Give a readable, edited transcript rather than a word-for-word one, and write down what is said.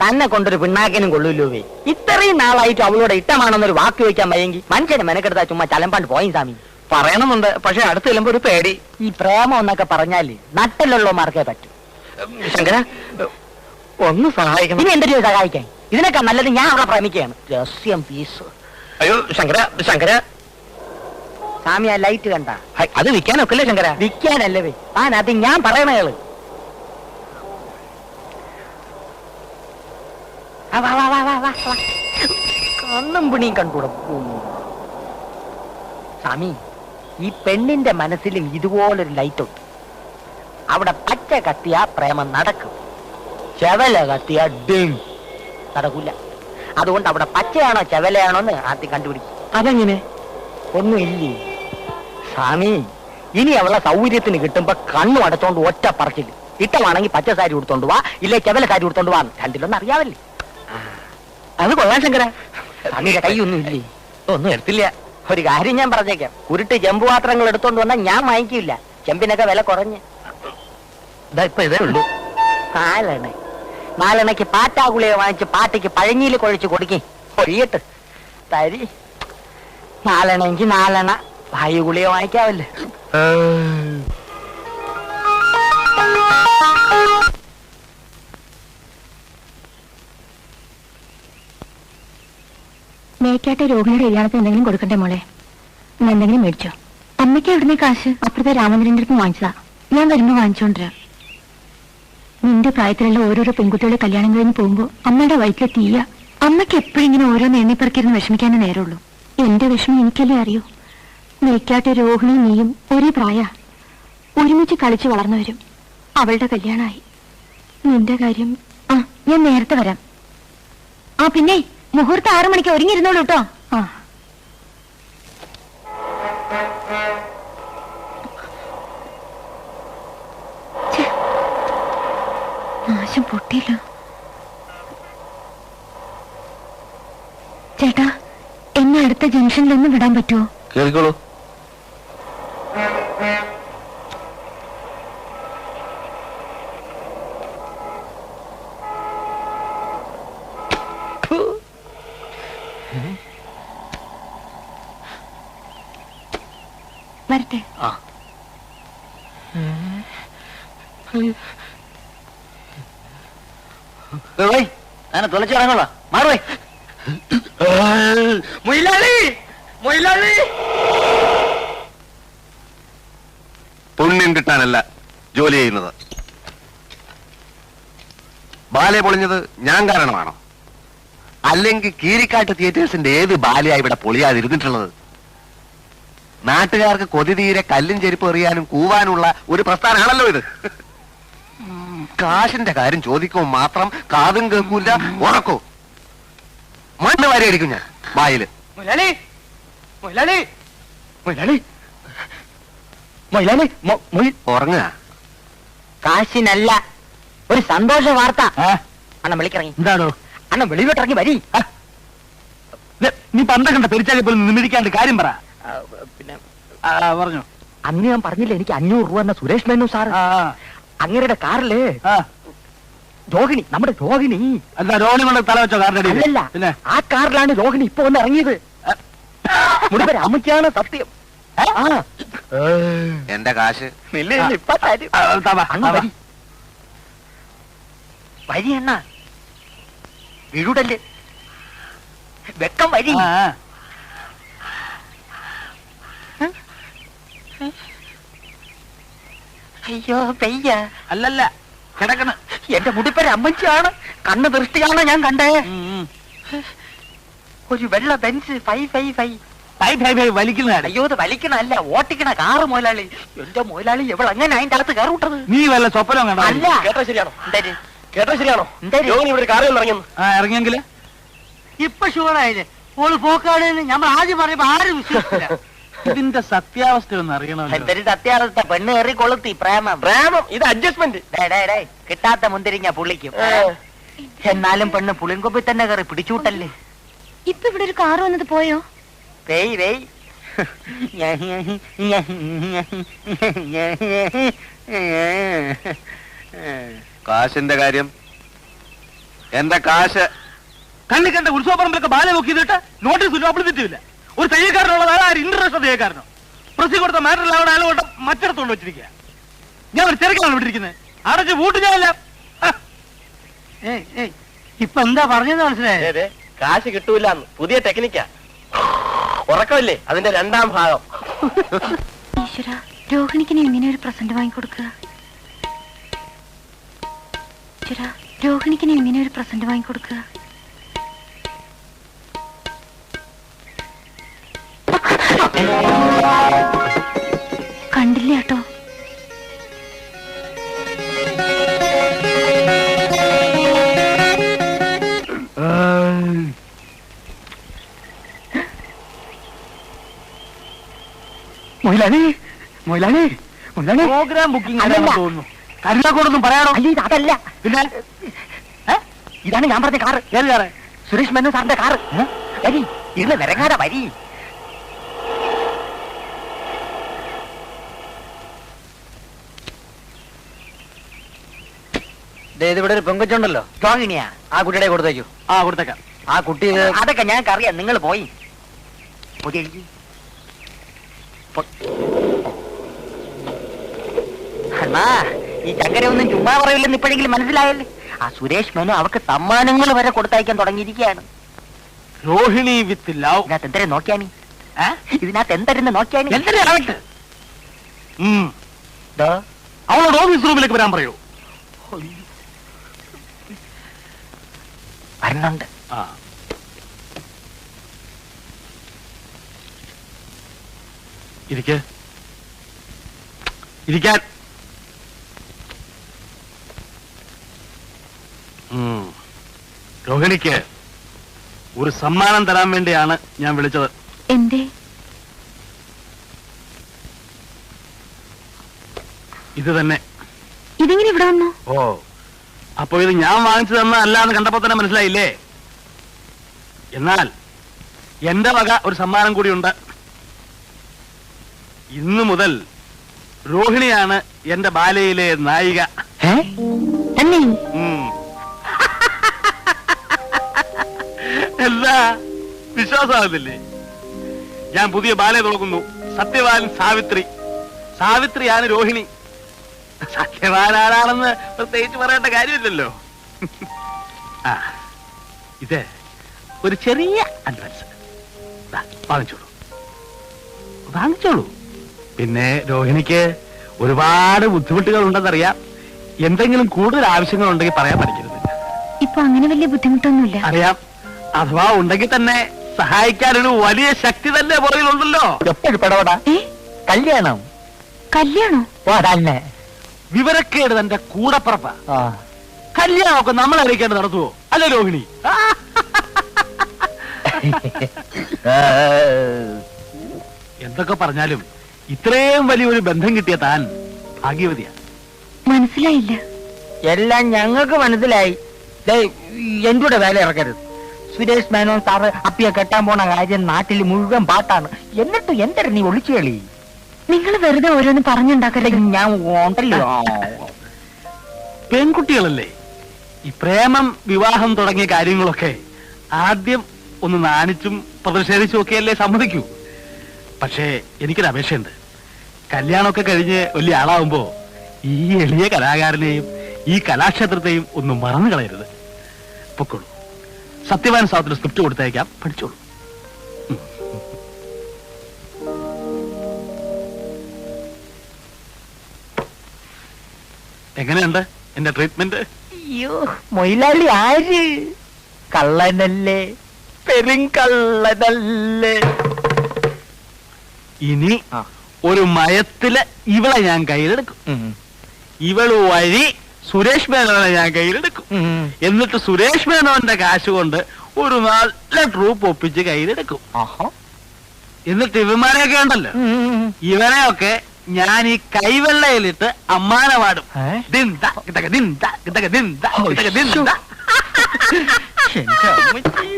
തന്നെ കൊണ്ടൊരു പിണ്ണാക്കിനും കൊള്ളൂല്ലോവേ. ഇത്രയും നാളായിട്ട് അവളോട് ഇഷ്ടമാണെന്നൊരു വാക്ക് ചോദിക്കാൻ വയ്യെങ്കിൽ മനുഷ്യനെ മെനക്കെടുത്താ ചുമ്മാ ചലമ്പാണ്ട് പോയി സ്വാമി. പറയണമെന്നുണ്ട്, പക്ഷെ അടുത്ത് ചെല്ലുമ്പോ ഒരു പേടി. ഈ പ്രേമം എന്നൊക്കെ പറഞ്ഞാല് നട്ടലുള്ളമാർക്കേ പറ്റൂ. ശങ്കര, ഒന്ന് സഹായിക്കണം. ഇനി എന്തൊരു സഹായിക്കാൻ? ഇതിനൊക്കെ നല്ലത് ഞാൻ അവളെ പ്രേമിക്കുകയാണ്. രഹസ്യം പീസ്. അയ്യോ ശങ്കര, ശങ്കര സ്വാമി, ആ ലൈറ്റ് കണ്ട? അത് വിൽക്കാനൊക്കില്ലേ ശങ്കര? വിൽക്കാനല്ലേ അത് ഞാൻ പറയണേള്. കണ്ണും പിണിയും കണ്ടുകൂടും. സ്വാമി, ഈ പെണ്ണിന്റെ മനസ്സിലും ഇതുപോലൊരു ലൈറ്റ് ഉണ്ട്. അവിടെ പച്ച കത്തിയാ പ്രേമം നടക്കും, ചെവല കത്തിയാ ഡിം നടക്കൂല. അതുകൊണ്ട് അവിടെ പച്ചയാണോ ചെവലയാണോ എന്ന് ആദ്യം കണ്ടുപിടിക്കും. അതെങ്ങനെ? ഒന്നുമില്ലേ സ്വാമി, ഇനി അവളെ സൗകര്യത്തിന് കിട്ടുമ്പോ കണ്ണു അടച്ചോണ്ട് ഒറ്റ പറച്ചില്. ഇട്ടമാണെങ്കിൽ പച്ച സാരി കൊടുത്തോണ്ട് വാ, ഇല്ലേ ചെവല സാരി കൊടുത്തോണ്ട് വാ. രണ്ടിലൊന്നും അറിയാവല്ലേ? അത് കൊള്ളാൻ ശങ്കര. സ്വാമിയുടെ കൈയൊന്നും ഇല്ലേ? ഒന്നും എടുത്തില്ല. ഒരു കാര്യം ഞാൻ പറഞ്ഞേക്കാം, കുരുട്ട് ചെമ്പ് പാത്രങ്ങൾ എടുത്തോണ്ട് വന്നാൽ ഞാൻ വാങ്ങിക്കില്ല. ചെമ്പിനൊക്കെ വില കുറഞ്ഞ്. ഇപ്പൊ ഇതേ ഉള്ളൂ. നാലെണ്ണയ്ക്ക് പാറ്റാഗുളിയെ വാങ്ങിച്ച് പാട്ടിക്ക് പഴഞ്ഞിയിൽ കുഴച്ച് കൊടുക്കേ ഒഴിയട്ട് തരി. 4 എണ്ണെങ്കിൽ 4 എണ്ണ വായു ഗുളിയെ വാങ്ങിക്കാവല്ലേ. മേക്കാട്ടെ രോഹിണിയുടെ കല്യാണത്തിന് എന്തെങ്കിലും കൊടുക്കണ്ടേ മോളെ? ഇന്ന് എന്തെങ്കിലും മേടിച്ചോ? അമ്മയ്ക്ക് എവിടുന്നേ കാശ്? അപ്പുറത്തെ രാമചന്ദ്രന്റെ അടുത്ത് വാങ്ങിച്ചതാ. ഞാൻ വരുമ്പോ വാങ്ങിച്ചോണ്ടിരാ. നിന്റെ പ്രായത്തിലുള്ള ഓരോരോ പെൺകുട്ടികളെ കല്യാണം കഴിഞ്ഞ് പോകുമ്പോ അമ്മയുടെ വയറ്റിലെ തീയ. അമ്മയ്ക്ക് എപ്പോഴും ഇങ്ങനെ ഓരോന്ന് എണ്ണിപ്പറക്കിരുന്ന് വിഷമിക്കാനേ നേരമുള്ളൂ. എന്റെ വിഷമം എനിക്കല്ലേ അറിയൂ. മേക്കാട്ടെ രോഹിണി നീയും ഒരേ പ്രായ, ഒരുമിച്ച് കളിച്ച് വളർന്നു വരും. അവളുടെ കല്യാണമായി. നിന്റെ കാര്യം ഞാൻ നേരത്തെ വരാം. പിന്നെ മുഹൂർത്തം 6 മണിക്ക് ഒരുങ്ങിയിരുന്നോളൂ കേട്ടോ. നാശം പൊട്ടിയില്ല. ചേട്ടാ, എന്നെ അടുത്ത ജംഗ്ഷനിലൊന്നും വിടാൻ പറ്റുമോ? കേൾക്കോളൂ. വരട്ടെ. അങ്ങനെ തുളച്ചിറങ്ങുള്ള മാറുവേ. മൊയിലാളി, മൊയിലാളി. പുണ്യം കിട്ടാനല്ല ജോലി ചെയ്യുന്നത്. ബാലെ പൊളിഞ്ഞത് ഞാൻ കാരണമാണോ? അല്ലെങ്കിൽ കീരിക്കാട്ട് തിയേറ്റേഴ്സിന്റെ ഏത് ബാലയാ ഇവിടെ പൊളിയാതിരുന്നിട്ടുള്ളത്? നാട്ടുകാർക്ക് കൊതി തീരെ കല്ലും ചെരുപ്പ് എറിയാനും കൂവാനുള്ള ഒരു പ്രസ്ഥാനമാണല്ലോ ഇത്. കാശിന്റെ കാര്യം ചോദിക്കുമ്പോൾ മാത്രം കാതും കേൾക്കൂല, ഉറക്കോ. മണ്ണ് വാരി അടിക്കും ഞാൻ വായില്. മൊയിലാളി, മൊയിലാളി, മൊയിലാളി, മൊയിലാളി. ഉറങ്ങുക. കാശിനല്ല, ഒരു സന്തോഷ വാർത്ത. അണ്ണൻ വിളിക്കിറങ്ങി. എന്താണോ? അണ്ണൻ വെളിയിലോട്ടിറങ്ങി വരി. നീ പന്ത കണ്ട പെരിച്ചാലി പോലും നിമിരിക്കാണ്ട് കാര്യം പറ. പിന്നെ പറഞ്ഞു. അന്ന് ഞാൻ പറഞ്ഞില്ല എനിക്ക് 500 രൂപ എന്ന സുരേഷ് മേനു സാർ. അങ്ങരുടെ കാറില് രോഹിണി, നമ്മുടെ രോഹിണി. എന്താ രോഹിണി കൊണ്ട് തല വെച്ചോ കാറിന്റെ? അല്ല, ആ കാറിലാണ് രോഹിണി ഇപ്പൊ ഒന്ന് ഇറങ്ങിയത്. മുടിപ്പര അമ്മയ്ക്കാണ് സത്യം. എന്റെ കാശ് വരി എണ്ണ വീഴൂടല്ലേ, വെക്കം വരി. അയ്യോ പെയ്യ. അല്ലല്ല, കിടക്കണ. എന്റെ മുടിപ്പര അമ്മച്ചിയാണ്. കണ്ണ് ദൃഷ്ടിയാണ് ഞാൻ കണ്ടേ. ഒരു വെള്ള ബെൻസ് 555 വലിക്കുന്ന. അയ്യോ, ഇത് വലിക്കണല്ല, ഓട്ടിക്കണ കാറ് മുതലാളി. എന്റെ മുതലാളി എവിടെ അങ്ങനെ അതിന്റെ അകത്ത് കയറി വിട്ടത്? നീ വല്ല സ്വപ്നം കണ്ടോ? അല്ല, കേട്ടോ ശരിയാണോ? കേട്ടോ ശരിയാണോ? ഇവിടെ കാറിൽ ഇറങ്ങുന്നു. ഇറങ്ങിയെങ്കില് ഇപ്പൊ ഷുവറായില്ലേ? ഓള് പോക്കാണെന്ന് നമ്മൾ ആദ്യം പറയുമ്പോ ആരും വിശ്വസിച്ചില്ല. ഇതിന്റെ സത്യാവസ്ഥ ഒന്ന് അറിയണോ? എന്തൊരു സത്യാവസ്ഥ? പെണ്ണ് കയറി കൊളുത്തി. പ്രേമം, ഇത് അഡ്ജസ്റ്റ്മെന്റ്. കിട്ടാത്ത മുന്തിരിങ്ങ പുള്ളിക്കും. എന്നാലും പെണ്ണ് പുളിങ്കൊപ്പിൽ തന്നെ കയറി പിടിച്ചൂട്ടല്ലേ. ഇപ്പൊ ഇവിടെ ഒരു കാറ് വന്നത് പോയോ? കാശിന്റെ കാര്യം എന്റെ കാശ്. കണ്ണി കണ്ട ഉത്സവപ്പറമ്പിലൊക്കെ ബാല നോക്കിയിട്ട് നോട്ടീസ് പബ്ലിസിറ്റിയില്ല. ഒരു തയ്യക്കാരനുള്ളത് ആര് ഇന്റർനാഷണൽ തയ്യക്കാരനോ? പ്രസി കൊടുത്ത മാറ്ററിൽ അവിടെ അയാളോട്ട് മറ്റിടത്തോണ്ട് വെച്ചിരിക്കുക. ഞാൻ ഒരു തിരക്കിലാണ് വിട്ടിരിക്കുന്നത്. അടച്ച് വൂട്ട് ഞാനല്ല. ഇപ്പൊ എന്താ പറഞ്ഞത് മനസ്സിലായേ? കാശ് കിട്ടൂല. പുതിയ ടെക്നിക്കാ. ഉറക്കമില്ലേ അതിന്റെ രണ്ടാം ഭാഗം. ഈശ്വര, രോഹിണിക്കിന് എങ്ങനെ ഒരു പ്രസന്റ് വാങ്ങിക്കൊടുക്കുക? ഈശ്വര, രോഹിണിക്കിന് എങ്ങനെ ഒരു പ്രസന്റ് വാങ്ങിക്കൊടുക്കുക? കണ്ടില്ല കേട്ടോ. പ്രോഗ്രാം ബുക്കിംഗ് അതല്ല. തോന്നുന്നു. കരുതാക്കോടൊന്നും പറയാനോ? അല്ല, ഇതല്ല. പിന്നെ ഇതാണ് ഞാൻ പറഞ്ഞ കാറ്. ഏത് കാറേ? സുരേഷ് മേനോൻ സാറിന്റെ കാറ്. വരി, ഇരുന്ന് നിരങ്ങാതെ വരി. ഇവിടെ ഒരു പെങ്കൊച്ചുണ്ടല്ലോ, രോഹിണിയാ? ആ കുട്ടിയുടെ കൊടുത്തേക്കൂ. ആ കൊടുത്തേക്കാം. ആ കുട്ടി അതൊക്കെ ഞങ്ങൾക്കറിയാം. നിങ്ങൾ പോയി പുതിയ അണ്ണാ, ഈ ചങ്കരൊന്നും ചുമ്മാ പറയില്ലെന്ന് ഇപ്പോഴെങ്കിലും മനസ്സിലായല്ലേ? ആ സുരേഷ് മേനോ അവർക്ക് സമ്മാനങ്ങൾ വരെ കൊടുത്തയക്കാൻ തുടങ്ങിയിരിക്കുകയാണ്. Rohini with love. ഇതിനകത്ത് എന്തരെ നോക്കിയാനി? ഇതിനകത്ത് എന്തരെന്ന് നോക്കിയാനി? എന്തിനാവട്ടെ? അവളോട് ഓഫീസ് റൂമിലേക്ക് വരാൻ പറയൂ. വരണുണ്ട്. ഇരിക്കാൻ. രോഹിണിക്ക് ഒരു സമ്മാനം തരാൻ വേണ്ടിയാണ് ഞാൻ വിളിച്ചത്. എന്തേ? ഇത് തന്നെ. ഇതെങ്ങനെ ഇവിടെ വന്നു? ഓ, അപ്പൊ ഇത് ഞാൻ വാങ്ങിച്ചു തന്ന അല്ലാന്ന് കണ്ടപ്പോ തന്നെ മനസ്സിലായില്ലേ? എന്നാൽ എന്റെ വക ഒരു സമ്മാനം കൂടിയുണ്ട്. ഇന്നു മുതൽ രോഹിണിയാണ് എന്റെ ബാലയിലെ നായിക. തന്നെ? എന്താ വിശ്വാസമാകുന്നില്ലേ? ഞാൻ പുതിയ ബാലയെ തുടങ്ങുന്നു. സത്യവാൻ സാവിത്രി. സാവിത്രിയാണ് രോഹിണി. സത്യവാൻ ആരാണെന്ന് പ്രത്യേകിച്ച് പറയേണ്ട കാര്യമില്ലല്ലോ. ആ, ഇത് ഒരു ചെറിയ അഡ്വാൻസ്. വാങ്ങിച്ചോളൂ. പിന്നെ രോഹിണിക്ക് ഒരുപാട് ബുദ്ധിമുട്ടുകൾ ഉണ്ടെന്നറിയാം. എന്തെങ്കിലും കൂടുതൽ ആവശ്യങ്ങൾ ഉണ്ടെങ്കിൽ പറയാൻ പഠിക്കരുത്. ഇപ്പൊ അങ്ങനെ വലിയ ബുദ്ധിമുട്ടൊന്നുമില്ല. അറിയാം. അഥവാ ഉണ്ടെങ്കിൽ തന്നെ സഹായിക്കാനൊരു വലിയ ശക്തി തന്നെ പുറകിലുണ്ടല്ലോ. എപ്പോഴും പെടപെടാ. കല്യാണം. കല്യാണോ? ഓ, അതന്നെ. വിവരക്കേട് തന്റെ കൂടപ്പുറപ്പ. കല്യാണമൊക്കെ നമ്മൾ അറിയിക്കേണ്ട നടത്തുവോ? അല്ലേ രോഹിണി? എന്തൊക്കെ പറഞ്ഞാലും ഇത്രയും വലിയൊരു ബന്ധം കിട്ടിയ താൻ ഭാഗ്യവതിയാ. മനസ്സിലായില്ല. എല്ലാം ഞങ്ങൾക്ക് മനസ്സിലായി. എന്റെ കൂടെ വേല ഇറക്കരുത്. സുരേഷ് മേനോൻ സാറ് അപ്പിയെ കെട്ടാൻ പോണ കാര്യം നാട്ടിൽ മുഴുവൻ പാട്ടാണ്. എന്നിട്ട് എന്തൊരു നീ ഒളിച്ചു കളി? നിങ്ങൾ വെറുതെ ഓരോന്ന് പറഞ്ഞുണ്ടാക്കരുത്. ഞാൻ ഉണ്ടല്ലോ. പെൺകുട്ടികളല്ലേ, ഈ പ്രേമം വിവാഹം തുടങ്ങിയ കാര്യങ്ങളൊക്കെ ആദ്യം ഒന്ന് നാണിച്ചും പ്രതിഷേധിച്ചും ഒക്കെയല്ലേ സമ്മതിക്കൂ. പക്ഷേ എനിക്കൊരു അപേക്ഷയുണ്ട്. കല്യാണമൊക്കെ കഴിഞ്ഞ് വലിയ ആളാവുമ്പോ ഈ എളിയ കലാകാരനെയും ഈ കലാക്ഷേത്രത്തെയും ഒന്നും മറന്നു കളയരുത്. പൊക്കോളൂ. സത്യവാൻ സാവത്തിന് സ്ക്രിപ്റ്റ് കൊടുത്തയക്കാം, പഠിച്ചോളൂ. എങ്ങനെയുണ്ട് എന്റെ ട്രീറ്റ്മെന്റ്? അയ്യോ, മൊയിലാളി ആര്? കള്ളനല്ലേ, പെരുങ്കള്ളനല്ലേ. ഇനി ഒരു മയത്തില് ഇവളെ ഞാൻ കയ്യിലെടുക്കും. ഇവള് വഴി സുരേഷ് മേനോനെ ഞാൻ കയ്യിലെടുക്കും. എന്നിട്ട് സുരേഷ് മേനോന്റെ കാശ് കൊണ്ട് ഒരു നല്ല ട്രൂപ്പ് ഒപ്പിച്ച് കയ്യിലെടുക്കും. എന്നിട്ട് ഇവന്മാരെയൊക്കെ ഉണ്ടല്ലോ, ഇവനെയൊക്കെ ഞാൻ ഈ കൈവെള്ളയിലിട്ട് അമ്മാന പാടും. എന്റെ അമ്മച്ചി.